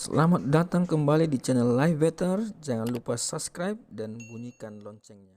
Selamat datang kembali di channel Life Better. Jangan lupa subscribe dan bunyikan loncengnya.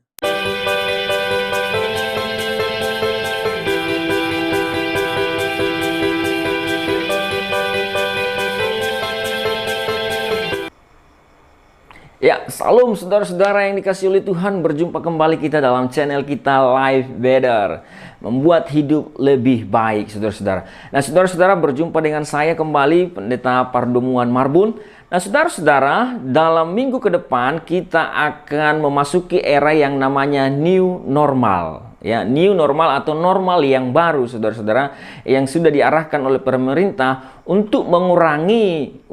Ya, salam saudara-saudara yang dikasihi oleh Tuhan. Berjumpa kembali kita dalam channel kita Life Better, membuat hidup lebih baik, saudara-saudara. Nah, saudara-saudara, berjumpa dengan saya kembali, Pendeta Pardomuan Marbun. Nah, saudara-saudara, dalam minggu ke depan kita akan memasuki era yang namanya new normal. Ya, new normal atau normal yang baru, saudara-saudara, yang sudah diarahkan oleh pemerintah untuk mengurangi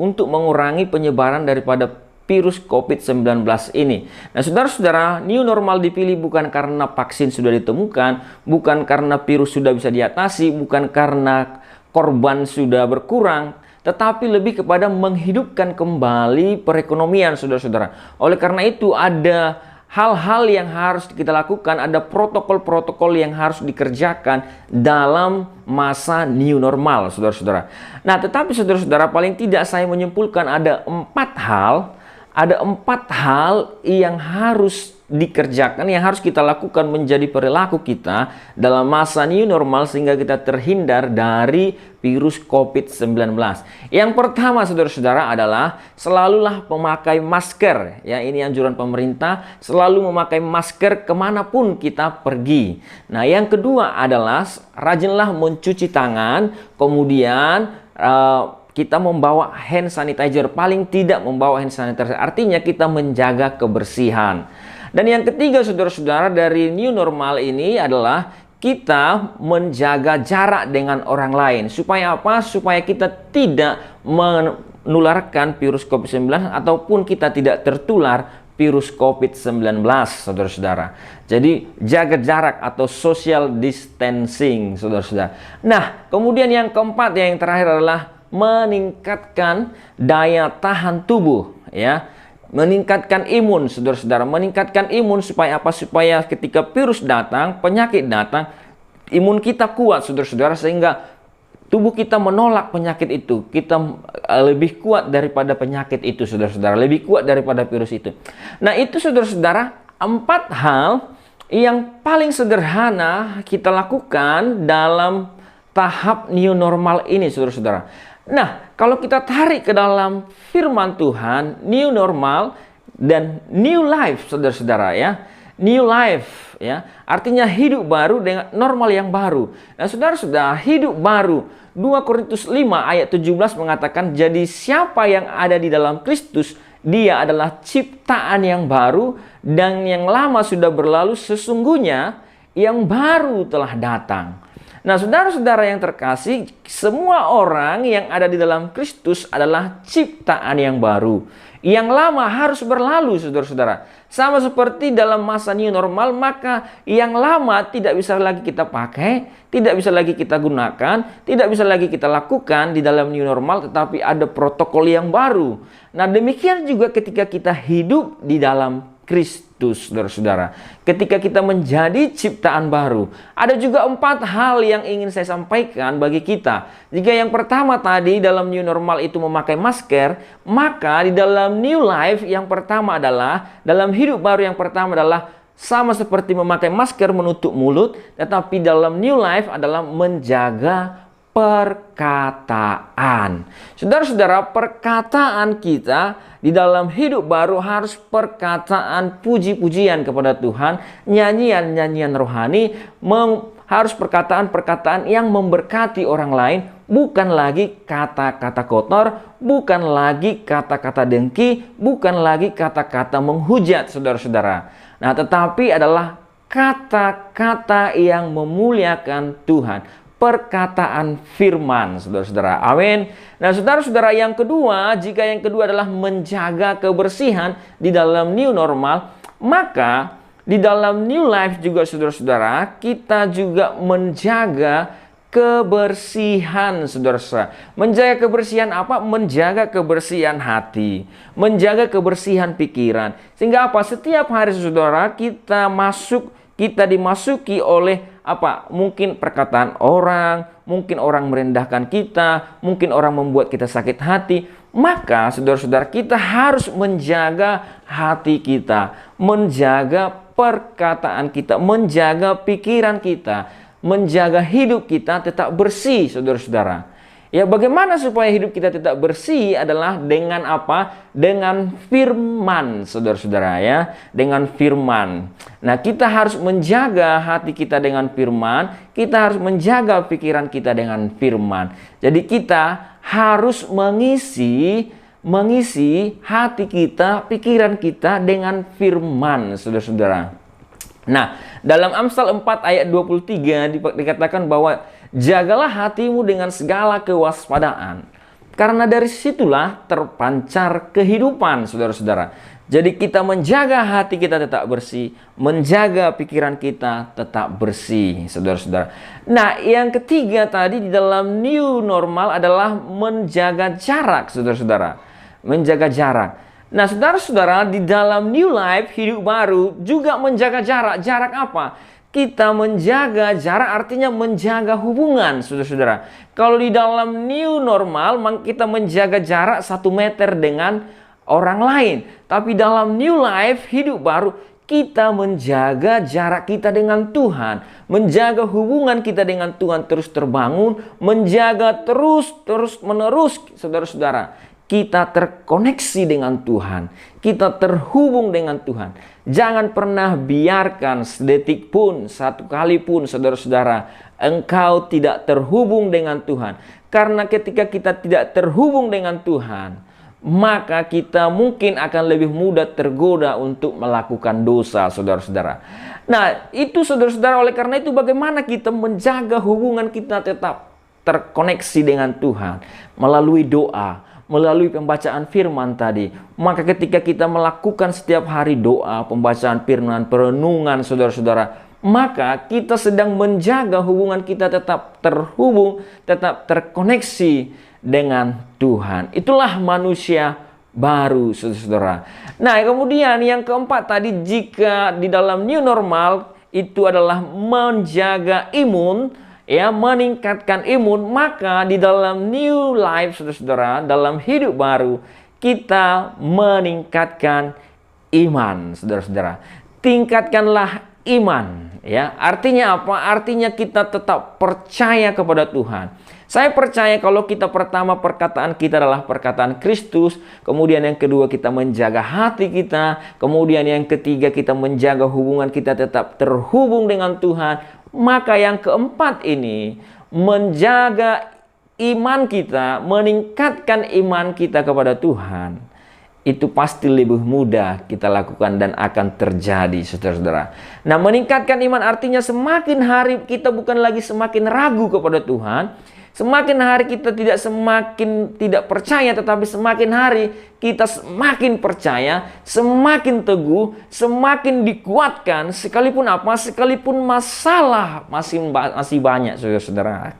penyebaran daripada virus COVID-19 ini. Nah, saudara-saudara, new normal dipilih bukan karena vaksin sudah ditemukan, bukan karena virus sudah bisa diatasi, bukan karena korban sudah berkurang, tetapi lebih kepada menghidupkan kembali perekonomian, saudara-saudara. Oleh karena itu, ada hal-hal yang harus kita lakukan, ada protokol-protokol yang harus dikerjakan dalam masa new normal, saudara-saudara. Nah, tetapi saudara-saudara, paling tidak saya menyimpulkan ada empat hal yang harus dikerjakan, yang harus kita lakukan menjadi perilaku kita dalam masa new normal sehingga kita terhindar dari virus COVID-19. Yang pertama, saudara-saudara, adalah selalulah memakai masker. Ya, ini anjuran pemerintah, selalu memakai masker kemanapun kita pergi. Nah, yang kedua adalah rajinlah mencuci tangan, kemudian kita membawa hand sanitizer, paling tidak membawa hand sanitizer, artinya kita menjaga kebersihan. Dan yang ketiga, saudara-saudara, dari new normal ini adalah kita menjaga jarak dengan orang lain. Supaya apa? Supaya kita tidak menularkan virus COVID-19 ataupun kita tidak tertular virus COVID-19, saudara-saudara. Jadi jaga jarak atau social distancing, saudara-saudara. Nah, kemudian yang keempat, yang terakhir adalah meningkatkan daya tahan tubuh, ya, meningkatkan imun, saudara-saudara, meningkatkan imun supaya apa? Supaya ketika virus datang, penyakit datang, imun kita kuat, saudara-saudara, sehingga tubuh kita menolak penyakit itu. Kita lebih kuat daripada penyakit itu, saudara-saudara, lebih kuat daripada virus itu. Nah, itu, saudara-saudara, 4 hal yang paling sederhana kita lakukan dalam tahap new normal ini, saudara-saudara. Nah, kalau kita tarik ke dalam firman Tuhan, new normal dan new life, saudara-saudara, ya. New life, ya, artinya hidup baru dengan normal yang baru. Nah, saudara-saudara, hidup baru. 2 Korintus 5 ayat 17 mengatakan, jadi siapa yang ada di dalam Kristus, dia adalah ciptaan yang baru, dan yang lama sudah berlalu, sesungguhnya yang baru telah datang. Nah, saudara-saudara yang terkasih, semua orang yang ada di dalam Kristus adalah ciptaan yang baru. Yang lama harus berlalu, saudara-saudara. Sama seperti dalam masa new normal, maka yang lama tidak bisa lagi kita pakai, tidak bisa lagi kita gunakan, tidak bisa lagi kita lakukan di dalam new normal, tetapi ada protokol yang baru. Nah, demikian juga ketika kita hidup di dalam Kristus, saudara-saudara. Ketika kita menjadi ciptaan baru, ada juga 4 hal yang ingin saya sampaikan bagi kita. Jika yang pertama tadi dalam new normal itu memakai masker, maka di dalam new life yang pertama adalah, dalam hidup baru yang pertama adalah sama seperti memakai masker menutup mulut, tetapi dalam new life adalah menjaga perkataan. Saudara-saudara, perkataan kita di dalam hidup baru harus perkataan puji-pujian kepada Tuhan, nyanyian-nyanyian rohani, harus perkataan-perkataan yang memberkati orang lain, bukan lagi kata-kata kotor, bukan lagi kata-kata dengki, bukan lagi kata-kata menghujat, saudara-saudara. Nah, tetapi adalah kata-kata yang memuliakan Tuhan. Perkataan firman, saudara-saudara. Amin. Nah, saudara-saudara, yang kedua, jika yang kedua adalah menjaga kebersihan di dalam new normal, maka di dalam new life juga, saudara-saudara, kita juga menjaga kebersihan, saudara-saudara. Menjaga kebersihan apa? Menjaga kebersihan hati, menjaga kebersihan pikiran. Sehingga apa? Setiap hari, saudara, kita dimasuki oleh apa? Mungkin perkataan orang, mungkin orang merendahkan kita, mungkin orang membuat kita sakit hati, Maka saudara-saudara, kita harus menjaga hati kita, menjaga perkataan kita, menjaga pikiran kita, menjaga hidup kita tetap bersih, saudara-saudara. Ya, bagaimana supaya hidup kita tetap bersih adalah dengan apa? Dengan firman, saudara-saudara ya. Dengan firman. Nah, kita harus menjaga hati kita dengan firman. Kita harus menjaga pikiran kita dengan firman. Jadi kita harus mengisi hati kita, pikiran kita dengan firman, saudara-saudara. Nah, dalam Amsal 4 ayat 23 dikatakan bahwa jagalah hatimu dengan segala kewaspadaan, karena dari situlah terpancar kehidupan, saudara-saudara. Jadi kita menjaga hati kita tetap bersih, menjaga pikiran kita tetap bersih, saudara-saudara. Nah, yang ketiga tadi di dalam new normal adalah menjaga jarak, saudara-saudara. Menjaga jarak. Nah, saudara-saudara, di dalam new life, hidup baru, juga menjaga jarak. Jarak apa? Kita menjaga jarak artinya menjaga hubungan, saudara-saudara. Kalau di dalam new normal, kita menjaga jarak 1 meter dengan orang lain. Tapi dalam new life, hidup baru, kita menjaga jarak kita dengan Tuhan. Menjaga hubungan kita dengan Tuhan terus terbangun. Menjaga terus menerus, saudara-saudara. Kita terkoneksi dengan Tuhan. Kita terhubung dengan Tuhan. Jangan pernah biarkan sedetik pun, satu kali pun, saudara-saudara, engkau tidak terhubung dengan Tuhan. Karena ketika kita tidak terhubung dengan Tuhan, maka kita mungkin akan lebih mudah tergoda untuk melakukan dosa, saudara-saudara. Nah, itu saudara-saudara, oleh karena itu bagaimana kita menjaga hubungan kita tetap terkoneksi dengan Tuhan melalui doa, melalui pembacaan firman tadi. Maka ketika kita melakukan setiap hari doa, pembacaan firman, perenungan, saudara-saudara, maka kita sedang menjaga hubungan kita tetap terhubung, tetap terkoneksi dengan Tuhan. Itulah manusia baru, saudara-saudara. Nah, kemudian yang keempat tadi, jika di dalam new normal itu adalah menjaga imun, ya, meningkatkan imun, maka di dalam new life, saudara-saudara, dalam hidup baru, kita meningkatkan iman, saudara-saudara. Tingkatkanlah iman, ya. Artinya apa? Artinya kita tetap percaya kepada Tuhan. Saya percaya kalau kita pertama perkataan kita adalah perkataan Kristus, kemudian yang kedua kita menjaga hati kita, kemudian yang ketiga kita menjaga hubungan kita tetap terhubung dengan Tuhan. Maka yang keempat ini, menjaga iman kita, meningkatkan iman kita kepada Tuhan, itu pasti lebih mudah kita lakukan dan akan terjadi, saudara-saudara. Nah, meningkatkan iman artinya semakin hari kita bukan lagi semakin ragu kepada Tuhan, semakin hari kita semakin tidak percaya, tetapi semakin hari kita semakin percaya, semakin teguh, semakin dikuatkan, sekalipun apa? Sekalipun masalah masih banyak, saudara-saudara.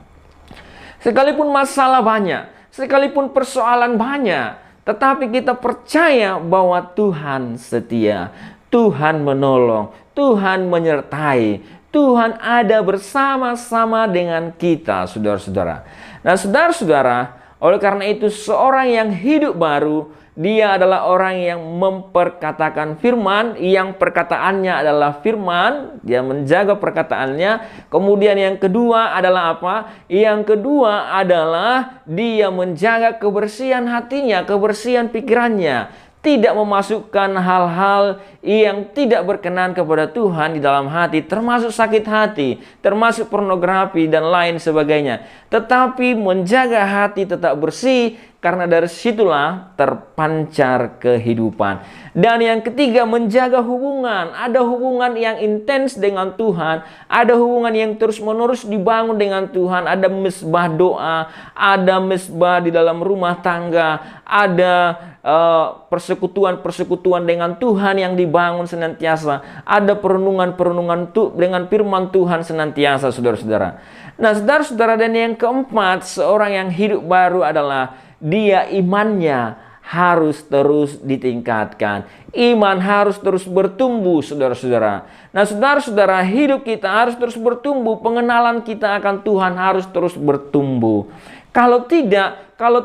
Sekalipun masalah banyak, sekalipun persoalan banyak, tetapi kita percaya bahwa Tuhan setia, Tuhan menolong, Tuhan menyertai, Tuhan ada bersama-sama dengan kita, saudara-saudara. Nah, saudara-saudara, oleh karena itu seorang yang hidup baru, dia adalah orang yang memperkatakan firman, yang perkataannya adalah firman, dia menjaga perkataannya. Kemudian yang kedua adalah apa? Yang kedua adalah dia menjaga kebersihan hatinya, kebersihan pikirannya. Tidak memasukkan hal-hal yang tidak berkenan kepada Tuhan di dalam hati, termasuk sakit hati, termasuk pornografi dan lain sebagainya. Tetapi menjaga hati tetap bersih, karena dari situlah terpancar kehidupan. Dan yang ketiga, menjaga hubungan. Ada hubungan yang intens dengan Tuhan, ada hubungan yang terus-menerus dibangun dengan Tuhan, ada mesbah doa, ada mesbah di dalam rumah tangga, ada persekutuan-persekutuan dengan Tuhan yang dibangun senantiasa, ada perenungan-perenungan dengan firman Tuhan senantiasa, saudara-saudara. Nah, saudara-saudara, dan yang keempat, seorang yang hidup baru adalah dia imannya harus terus ditingkatkan. Iman harus terus bertumbuh, saudara-saudara. Nah, saudara-saudara, hidup kita harus terus bertumbuh. Pengenalan kita akan Tuhan harus terus bertumbuh. Kalau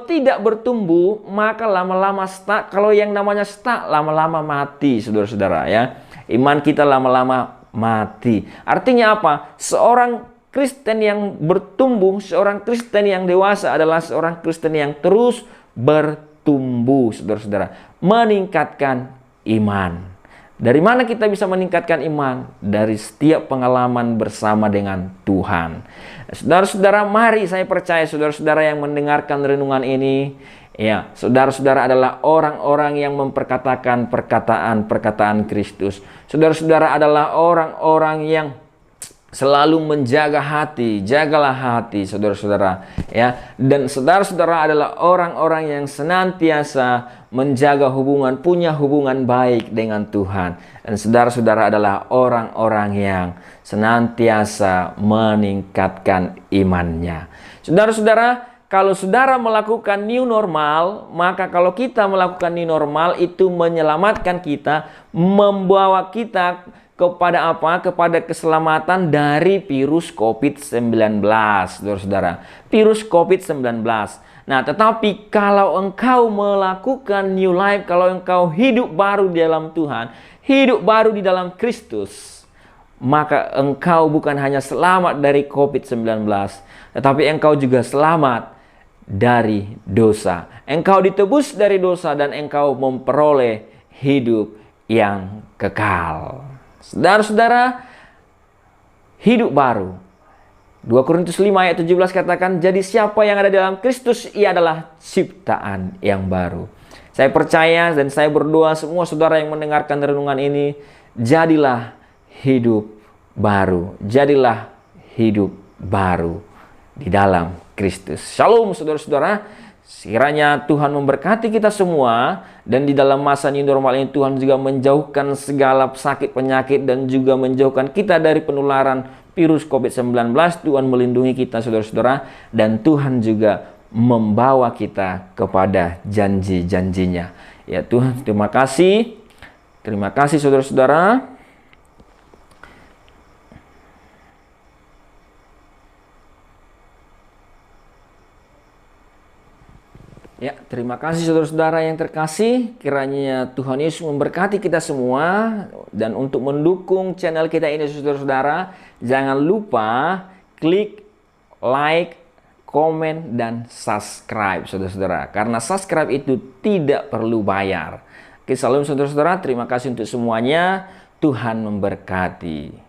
tidak bertumbuh, maka lama-lama stuck. Kalau yang namanya stuck, lama-lama mati, saudara-saudara ya. Iman kita lama-lama mati. Artinya apa? Seorang Kristen yang bertumbuh, seorang Kristen yang dewasa adalah seorang Kristen yang terus bertumbuh, saudara-saudara. Meningkatkan iman. Dari mana kita bisa meningkatkan iman? Dari setiap pengalaman bersama dengan Tuhan. Saudara-saudara, mari saya percaya saudara-saudara yang mendengarkan renungan ini, ya, saudara-saudara adalah orang-orang yang memperkatakan perkataan-perkataan Kristus. Saudara-saudara adalah orang-orang yang selalu menjaga hati, jagalah hati, saudara-saudara, ya. Dan saudara-saudara adalah orang-orang yang senantiasa menjaga hubungan, punya hubungan baik dengan Tuhan. Dan saudara-saudara adalah orang-orang yang senantiasa meningkatkan imannya. Saudara-saudara, kalau saudara melakukan new normal, maka kalau kita melakukan new normal itu menyelamatkan kita, membawa kita kepada apa? Kepada keselamatan dari virus COVID-19, saudara-saudara. Virus COVID-19. Nah, tetapi kalau engkau melakukan new life, kalau engkau hidup baru di dalam Tuhan, hidup baru di dalam Kristus, maka engkau bukan hanya selamat dari COVID-19, tetapi engkau juga selamat dari dosa. Engkau ditebus dari dosa dan engkau memperoleh hidup yang kekal. Saudara-saudara, hidup baru. 2 Korintus 5 ayat 17 katakan, jadi siapa yang ada dalam Kristus, ia adalah ciptaan yang baru. Saya percaya dan saya berdoa semua saudara yang mendengarkan renungan ini, jadilah hidup baru. Jadilah hidup baru di dalam Kristus. Shalom saudara-saudara. Kiranya Tuhan memberkati kita semua, dan di dalam masa new normal ini Tuhan juga menjauhkan segala sakit penyakit dan juga menjauhkan kita dari penularan virus COVID-19. Tuhan melindungi kita saudara-saudara, dan Tuhan juga membawa kita kepada janji-janjinya. Ya Tuhan, terima kasih. Terima kasih saudara-saudara. Ya, terima kasih saudara-saudara yang terkasih. Kiranya Tuhan Yesus memberkati kita semua. Dan untuk mendukung channel kita ini saudara-saudara, jangan lupa klik like, komen, dan subscribe saudara-saudara. Karena subscribe itu tidak perlu bayar. Oke, salam saudara-saudara. Terima kasih untuk semuanya. Tuhan memberkati.